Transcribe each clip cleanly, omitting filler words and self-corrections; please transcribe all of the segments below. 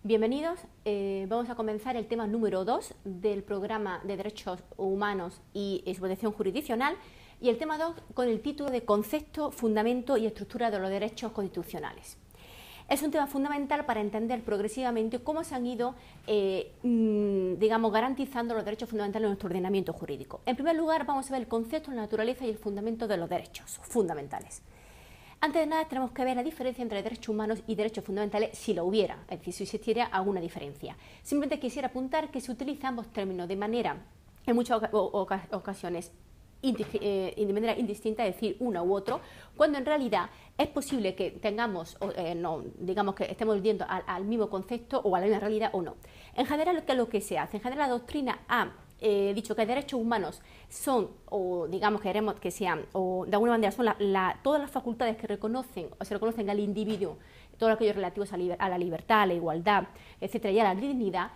Bienvenidos, vamos a comenzar el tema número 2 del programa de Derechos Humanos y su protección jurisdiccional y el tema 2 con el título de Concepto, Fundamento y Estructura de los Derechos Constitucionales. Es un tema fundamental para entender progresivamente cómo se han ido, garantizando los derechos fundamentales en nuestro ordenamiento jurídico. En primer lugar, vamos a ver el concepto, la naturaleza y el fundamento de los derechos fundamentales. Antes de nada, tenemos que ver la diferencia entre derechos humanos y derechos fundamentales, si lo hubiera, es decir, si existiera alguna diferencia. Simplemente quisiera apuntar que se utilizan ambos términos de manera, en muchas ocasiones, de manera indistinta, es decir, uno u otro, cuando en realidad es posible que tengamos, que estemos viendo al mismo concepto o a la misma realidad o no. En general, ¿qué es lo que se hace? En general, la doctrina ha dicho que derechos humanos son, o digamos que queremos que sean, o de alguna manera son todas las facultades que reconocen o se reconocen al individuo, todos aquellos relativos a la libertad, a la igualdad, etcétera, y a la dignidad,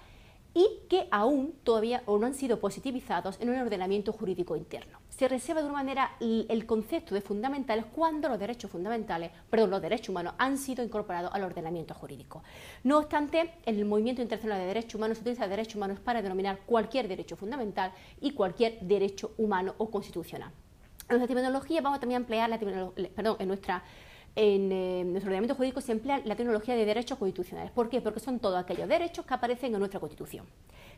y que aún todavía o no han sido positivizados en un ordenamiento jurídico interno. Se reserva de una manera el concepto de fundamentales cuando los derechos humanos han sido incorporados al ordenamiento jurídico. No obstante, en el movimiento internacional de derechos humanos se utiliza derechos humanos para denominar cualquier derecho fundamental y cualquier derecho humano o constitucional. En nuestra terminología vamos también a emplear en nuestro ordenamiento jurídico se emplea la terminología de derechos constitucionales. ¿Por qué? Porque son todos aquellos derechos que aparecen en nuestra Constitución.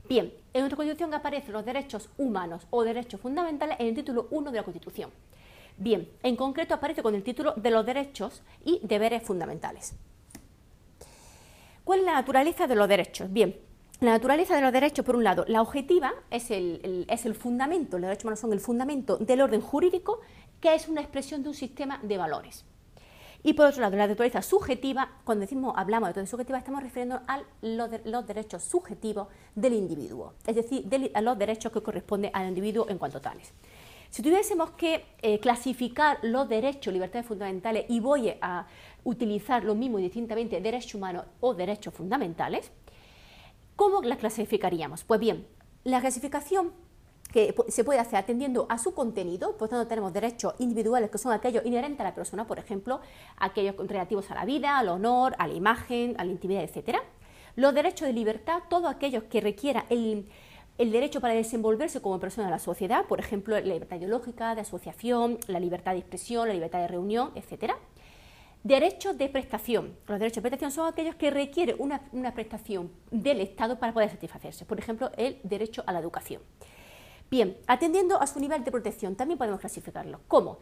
Bien, en nuestra Constitución aparecen los derechos humanos o derechos fundamentales en el título 1 de la Constitución. Bien, en concreto aparece con el título de los derechos y deberes fundamentales. ¿Cuál es la naturaleza de los derechos? Bien, la naturaleza de los derechos, por un lado, la objetiva es el fundamento, los derechos humanos son el fundamento del orden jurídico, que es una expresión de un sistema de valores. Y por otro lado, la naturaleza subjetiva, cuando hablamos de naturaleza subjetiva, estamos refiriendo a los derechos subjetivos del individuo, es decir, a los derechos que corresponden al individuo en cuanto tales. Si tuviésemos que clasificar los derechos, libertades fundamentales, y voy a utilizar lo mismo indistintamente derechos humanos o derechos fundamentales, ¿cómo las clasificaríamos? Pues bien, la clasificación que se puede hacer atendiendo a su contenido, por tanto tenemos derechos individuales que son aquellos inherentes a la persona, por ejemplo, aquellos relativos a la vida, al honor, a la imagen, a la intimidad, etc. Los derechos de libertad, todos aquellos que requieran el derecho para desenvolverse como persona en la sociedad, por ejemplo, la libertad ideológica, de asociación, la libertad de expresión, la libertad de reunión, etc. Derechos de prestación. Los derechos de prestación son aquellos que requieren una prestación del Estado para poder satisfacerse, por ejemplo, el derecho a la educación. Bien, atendiendo a su nivel de protección, también podemos clasificarlos. ¿Cómo?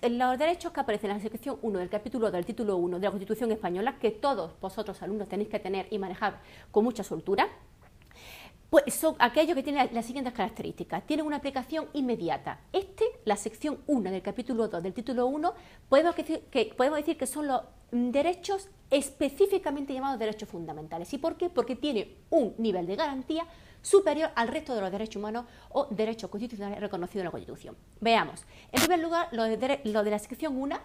Los derechos que aparecen en la sección 1 del capítulo 2 del título 1 de la Constitución Española, que todos vosotros, alumnos, tenéis que tener y manejar con mucha soltura, pues son aquellos que tienen las siguientes características. Tienen una aplicación inmediata. La sección 1 del capítulo 2 del título 1, podemos decir que son los derechos específicamente llamados derechos fundamentales. ¿Y por qué? Porque tiene un nivel de garantía superior al resto de los derechos humanos o derechos constitucionales reconocidos en la Constitución. Veamos. En primer lugar, lo de la sección 1,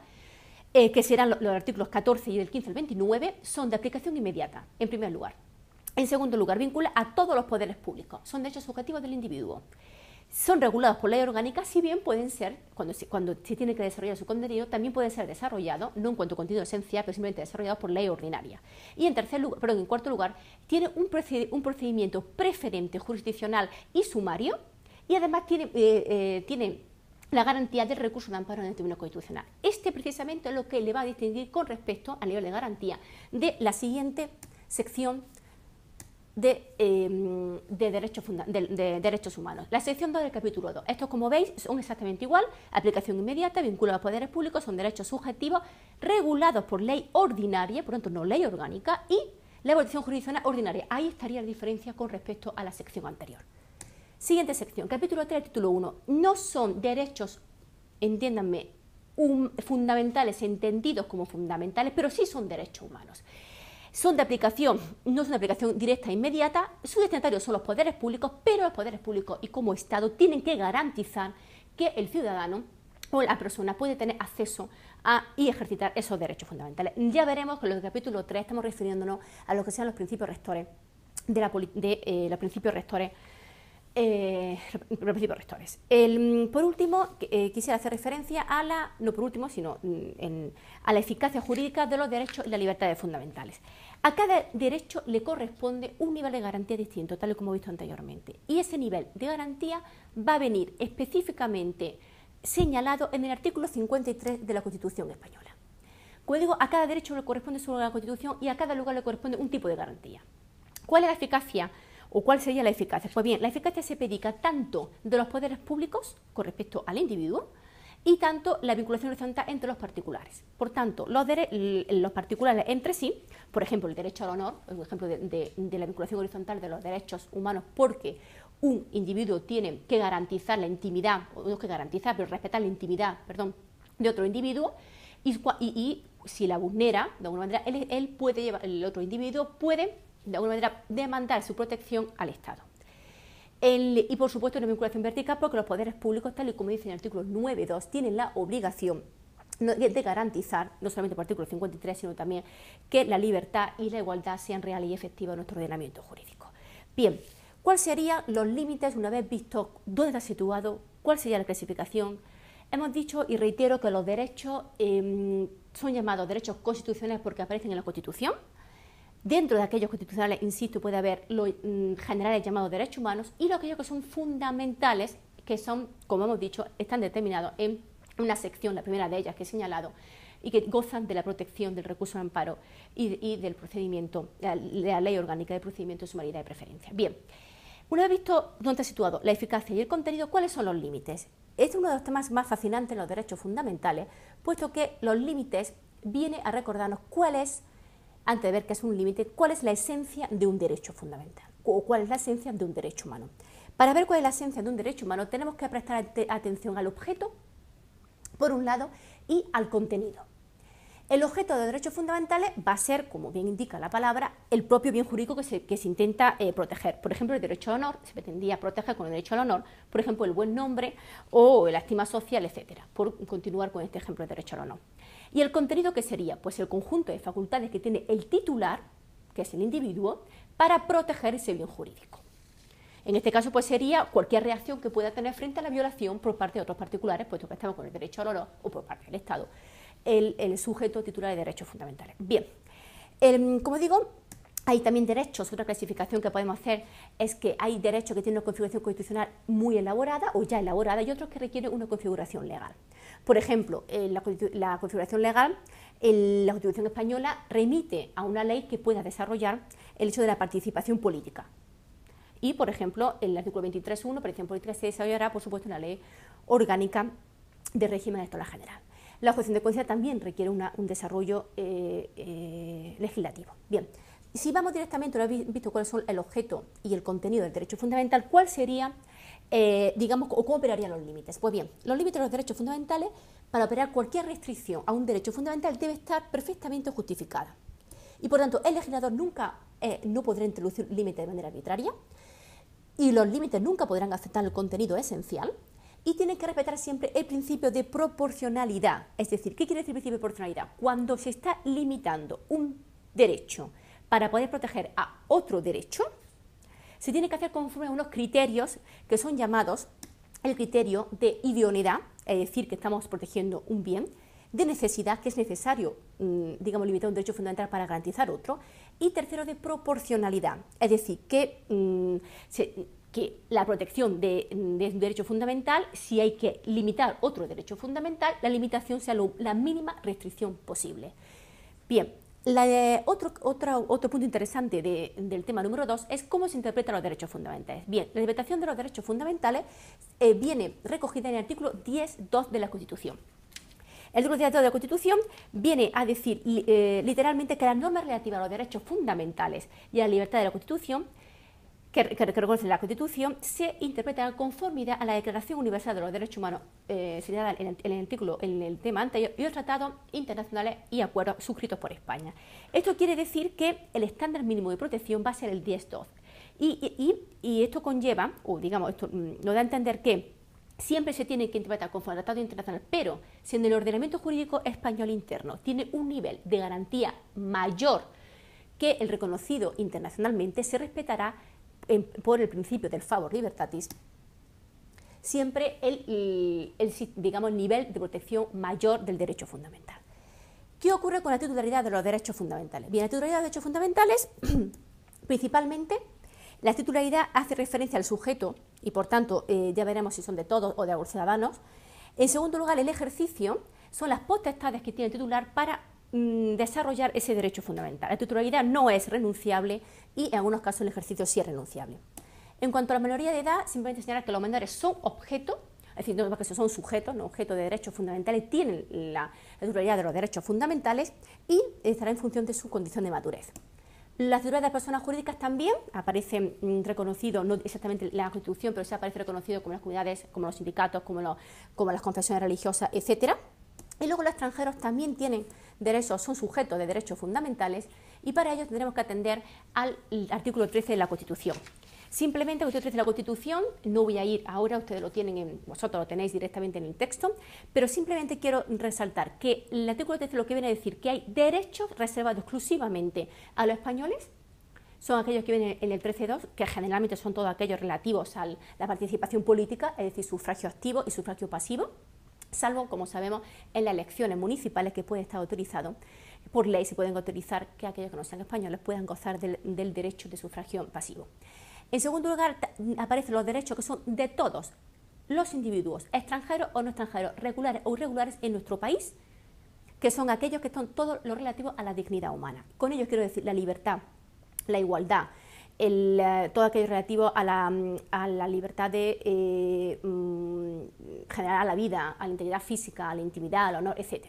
que serán los artículos 14 y del 15 al 29, son de aplicación inmediata, en primer lugar. En segundo lugar, vincula a todos los poderes públicos. Son derechos subjetivos del individuo. Son regulados por ley orgánica, si bien pueden ser, cuando se tiene que desarrollar su contenido, también pueden ser desarrollados, no en cuanto a contenido esencial, pero simplemente desarrollados por ley ordinaria. Y en cuarto lugar, tiene un procedimiento preferente, jurisdiccional y sumario, y además tiene la garantía del recurso de amparo en el Tribunal Constitucional. Precisamente es lo que le va a distinguir con respecto al nivel de garantía de la siguiente sección de derechos humanos. La sección 2 del capítulo 2. Estos, como veis, son exactamente igual. Aplicación inmediata, vínculo a los poderes públicos, son derechos subjetivos regulados por ley ordinaria, por lo tanto no ley orgánica, y la evolución jurisdiccional ordinaria. Ahí estaría la diferencia con respecto a la sección anterior. Siguiente sección, capítulo 3, título 1. No son derechos, entiéndanme, fundamentales entendidos como fundamentales, pero sí son derechos humanos. Son de aplicación, no son de aplicación directa e inmediata, sus destinatarios son los poderes públicos, pero los poderes públicos y como Estado tienen que garantizar que el ciudadano o la persona puede tener acceso y ejercitar esos derechos fundamentales. Ya veremos que en el capítulo 3 estamos refiriéndonos a lo que sean los principios rectores respectivos rectores. Por último, quisiera hacer referencia a la, no por último, sino a la eficacia jurídica de los derechos y las libertades fundamentales. A cada derecho le corresponde un nivel de garantía distinto, tal y como he visto anteriormente. Y ese nivel de garantía va a venir específicamente señalado en el artículo 53 de la Constitución española. Como digo, a cada derecho le corresponde su lugar en la Constitución y a cada lugar le corresponde un tipo de garantía. ¿Cuál es la eficacia o cuál sería la eficacia? Pues bien, la eficacia se predica tanto de los poderes públicos con respecto al individuo y tanto la vinculación horizontal entre los particulares. Por tanto, los particulares entre sí, por ejemplo, el derecho al honor, es un ejemplo de la vinculación horizontal de los derechos humanos, porque un individuo tiene que garantizar la intimidad, o no que garantizar, pero respetar la intimidad, perdón, de otro individuo, y si la vulnera, de alguna manera, el otro individuo puede, de alguna manera, demandar su protección al Estado. Y por supuesto una vinculación vertical, porque los poderes públicos, tal y como dice en el artículo 9.2, tienen la obligación de garantizar, no solamente por el artículo 53, sino también que la libertad y la igualdad sean reales y efectivas en nuestro ordenamiento jurídico. Bien, ¿cuáles serían los límites una vez visto dónde está situado? ¿Cuál sería la clasificación? Hemos dicho y reitero que los derechos son llamados derechos constitucionales porque aparecen en la Constitución. Dentro de aquellos constitucionales, insisto, puede haber los generales llamados derechos humanos y aquellos que son fundamentales, que son, como hemos dicho, están determinados en una sección, la primera de ellas que he señalado, y que gozan de la protección del recurso de amparo y del procedimiento, de la ley orgánica de procedimiento de sumariedad y preferencia. Bien, una vez visto dónde está situado la eficacia y el contenido, ¿cuáles son los límites? Este es uno de los temas más fascinantes en los derechos fundamentales, puesto que los límites viene a recordarnos cuál es, antes de ver qué es un límite, cuál es la esencia de un derecho fundamental o cuál es la esencia de un derecho humano. Para ver cuál es la esencia de un derecho humano tenemos que prestar atención al objeto, por un lado, y al contenido. El objeto de derechos fundamentales va a ser, como bien indica la palabra, el propio bien jurídico que se intenta proteger. Por ejemplo, el derecho al honor se pretendía proteger con el derecho al honor, por ejemplo, el buen nombre o la estima social, etcétera, por continuar con este ejemplo de derecho al honor. ¿Y el contenido qué sería? Pues el conjunto de facultades que tiene el titular, que es el individuo, para proteger ese bien jurídico. En este caso, pues sería cualquier reacción que pueda tener frente a la violación por parte de otros particulares, puesto que estamos con el derecho al honor o por parte del Estado, el sujeto titular de derechos fundamentales. Bien, como digo, hay también derechos. Otra clasificación que podemos hacer es que hay derechos que tienen una configuración constitucional muy elaborada o ya elaborada y otros que requieren una configuración legal. Por ejemplo, la configuración legal, la Constitución española remite a una ley que pueda desarrollar el hecho de la participación política. Y, por ejemplo, el artículo 23.1, participación política, se desarrollará, por supuesto, en la ley orgánica de régimen electoral general. La objeción de conciencia también requiere un desarrollo legislativo. Bien, si vamos directamente, ahora habéis visto cuáles son el objeto y el contenido del derecho fundamental, ¿cuál sería, digamos, o cómo operarían los límites? Pues bien, los límites de los derechos fundamentales, para operar cualquier restricción a un derecho fundamental, debe estar perfectamente justificada. Y, por tanto, el legislador nunca no podrá introducir límites de manera arbitraria y los límites nunca podrán afectar el contenido esencial. Y tienen que respetar siempre el principio de proporcionalidad. Es decir, ¿qué quiere decir el principio de proporcionalidad? Cuando se está limitando un derecho para poder proteger a otro derecho, se tiene que hacer conforme a unos criterios que son llamados el criterio de idoneidad, es decir, que estamos protegiendo un bien, de necesidad, que es necesario, digamos, limitar un derecho fundamental para garantizar otro, y tercero, de proporcionalidad, es decir, que la protección de un derecho fundamental, si hay que limitar otro derecho fundamental, la limitación sea la mínima restricción posible. Bien, otro punto interesante del tema número 2 es cómo se interpretan los derechos fundamentales. Bien, la interpretación de los derechos fundamentales viene recogida en el artículo 10.2 de la Constitución. El artículo 10.2 de la Constitución viene a decir literalmente que las normas relativas a los derechos fundamentales y a la libertad de la Constitución que reconoce la Constitución se interpreta en conformidad a la Declaración Universal de los Derechos Humanos señalada en el tema anterior y los tratados internacionales y acuerdos suscritos por España. Esto quiere decir que el estándar mínimo de protección va a ser el 10.2 y esto conlleva, o digamos, esto nos da a entender que siempre se tiene que interpretar conforme al tratado internacional, pero si en el ordenamiento jurídico español interno tiene un nivel de garantía mayor que el reconocido internacionalmente, se respetará por el principio del favor libertatis, siempre digamos, el nivel de protección mayor del derecho fundamental. ¿Qué ocurre con la titularidad de los derechos fundamentales? Bien, la titularidad de los derechos fundamentales, principalmente, la titularidad hace referencia al sujeto, y por tanto ya veremos si son de todos o de algunos ciudadanos. En segundo lugar, el ejercicio son las potestades que tiene el titular para desarrollar ese derecho fundamental. La titularidad no es renunciable y en algunos casos el ejercicio sí es renunciable. En cuanto a la minoría de edad, simplemente señalar que los menores son objeto, es decir, no es que son sujetos, no objeto de derechos fundamentales, tienen la titularidad de los derechos fundamentales y estará en función de su condición de madurez. Las titularidades de las personas jurídicas también aparecen reconocidos, no exactamente en la Constitución, pero sí aparece reconocido como las comunidades, como los sindicatos, como las confesiones religiosas, etc. Y luego los extranjeros también tienen derechos, son sujetos de derechos fundamentales y para ello tendremos que atender al artículo 13 de la Constitución. Simplemente el artículo 13 de la Constitución, no voy a ir ahora, ustedes lo tienen, vosotros lo tenéis directamente en el texto, pero simplemente quiero resaltar que el artículo 13 lo que viene a decir que hay derechos reservados exclusivamente a los españoles, son aquellos que vienen en el 13.2, que generalmente son todos aquellos relativos a la participación política, es decir, sufragio activo y sufragio pasivo, salvo, como sabemos, en las elecciones municipales que puede estar autorizado, por ley se pueden autorizar que aquellos que no sean españoles puedan gozar del derecho de sufragio pasivo. En segundo lugar, aparecen los derechos que son de todos los individuos, extranjeros o no extranjeros, regulares o irregulares en nuestro país, que son aquellos que son todo lo relativo a la dignidad humana. Con ello quiero decir la libertad, la igualdad, todo aquello relativo a la libertad de generar a la vida, a la integridad física, a la intimidad, al honor, etc.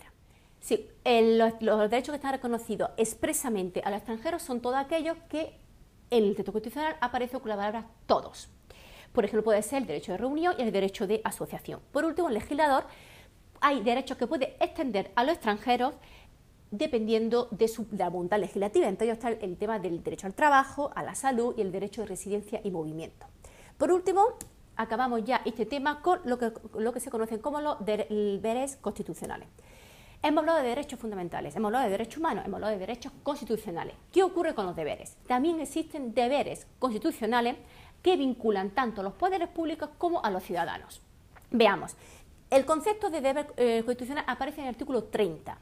Sí, los derechos que están reconocidos expresamente a los extranjeros son todos aquellos que en el texto constitucional aparece con la palabra todos. Por ejemplo, puede ser el derecho de reunión y el derecho de asociación. Por último, el legislador hay derechos que puede extender a los extranjeros dependiendo de la voluntad legislativa. Entre ellos está el tema del derecho al trabajo, a la salud y el derecho de residencia y movimiento. Por último, acabamos ya este tema con lo que se conocen como los deberes constitucionales. Hemos hablado de derechos fundamentales, hemos hablado de derechos humanos, hemos hablado de derechos constitucionales. ¿Qué ocurre con los deberes? También existen deberes constitucionales que vinculan tanto a los poderes públicos como a los ciudadanos. Veamos, el concepto de deber constitucional aparece en el artículo 30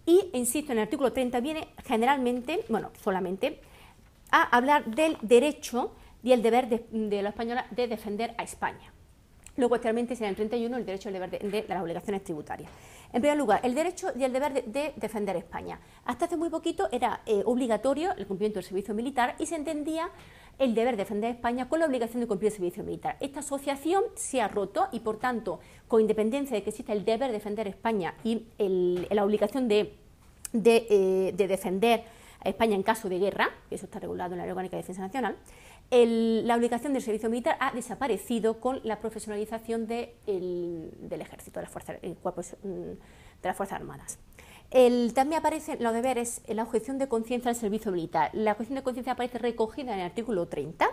y, insisto, en el artículo 30 viene generalmente, bueno, solamente, a hablar del derecho y el deber de los españoles de defender a España. Luego, posteriormente, será en el 31 el derecho y el deber de las obligaciones tributarias. En primer lugar, el derecho y el deber de defender España. Hasta hace muy poquito era obligatorio el cumplimiento del servicio militar y se entendía el deber de defender España con la obligación de cumplir el servicio militar. Esta asociación se ha roto y, por tanto, con independencia de que exista el deber de defender España y la obligación de defender a España en caso de guerra, que eso está regulado en la Ley Orgánica de Defensa Nacional, la obligación del servicio militar ha desaparecido con la profesionalización del ejército, de las Fuerzas Armadas. También aparecen los deberes en la objeción de conciencia al servicio militar. La objeción de conciencia aparece recogida en el artículo 30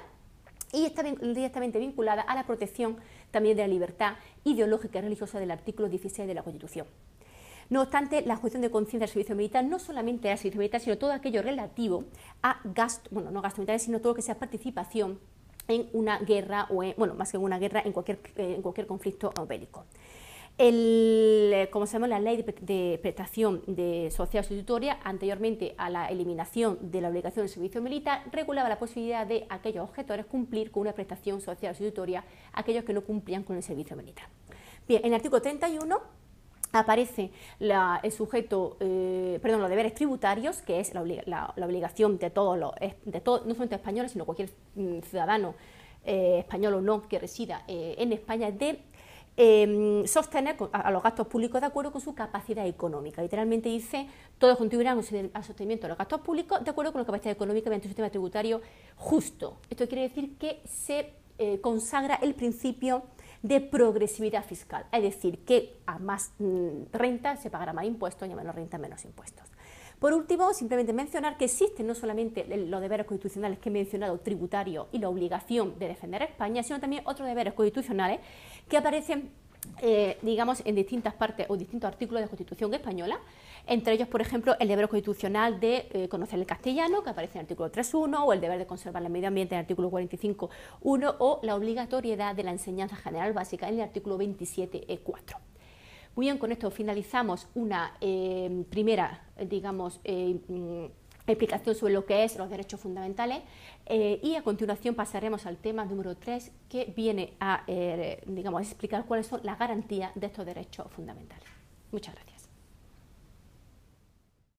y está directamente vinculada a la protección también de la libertad ideológica y religiosa del artículo 16 de la Constitución. No obstante, la objeción de conciencia al servicio militar no solamente al servicio militar, sino todo aquello relativo a gasto, bueno, no gasto militar, sino todo lo que sea participación en una guerra, más que en una guerra, en cualquier conflicto bélico. Como sabemos, la ley de prestación de social sustitutoria, anteriormente a la eliminación de la obligación del servicio militar, regulaba la posibilidad de aquellos objetores cumplir con una prestación social sustitutoria aquellos que no cumplían con el servicio militar. Bien, en el artículo 31 aparece el sujeto, los deberes tributarios, que es la obligación de todos, no solamente españoles, sino cualquier ciudadano español o no que resida en España, de sostener a los gastos públicos de acuerdo con su capacidad económica. Literalmente dice, todos contribuirán al sostenimiento de los gastos públicos de acuerdo con la capacidad económica mediante un sistema tributario justo. Esto quiere decir que se consagra el principio de progresividad fiscal, es decir, que a más renta se pagará más impuestos y a menos renta menos impuestos. Por último, simplemente mencionar que existen no solamente los deberes constitucionales que he mencionado, tributarios y la obligación de defender a España, sino también otros deberes constitucionales que aparecen digamos, en distintas partes o distintos artículos de la Constitución española, entre ellos, por ejemplo, el deber constitucional de conocer el castellano, que aparece en el artículo 3.1, o el deber de conservar el medio ambiente en el artículo 45.1, o la obligatoriedad de la enseñanza general básica en el artículo 27.4. Muy bien, con esto finalizamos una primera, digamos, explicación sobre lo que es los derechos fundamentales y a continuación pasaremos al tema número 3, que viene a digamos, explicar cuáles son las garantías de estos derechos fundamentales. Muchas gracias.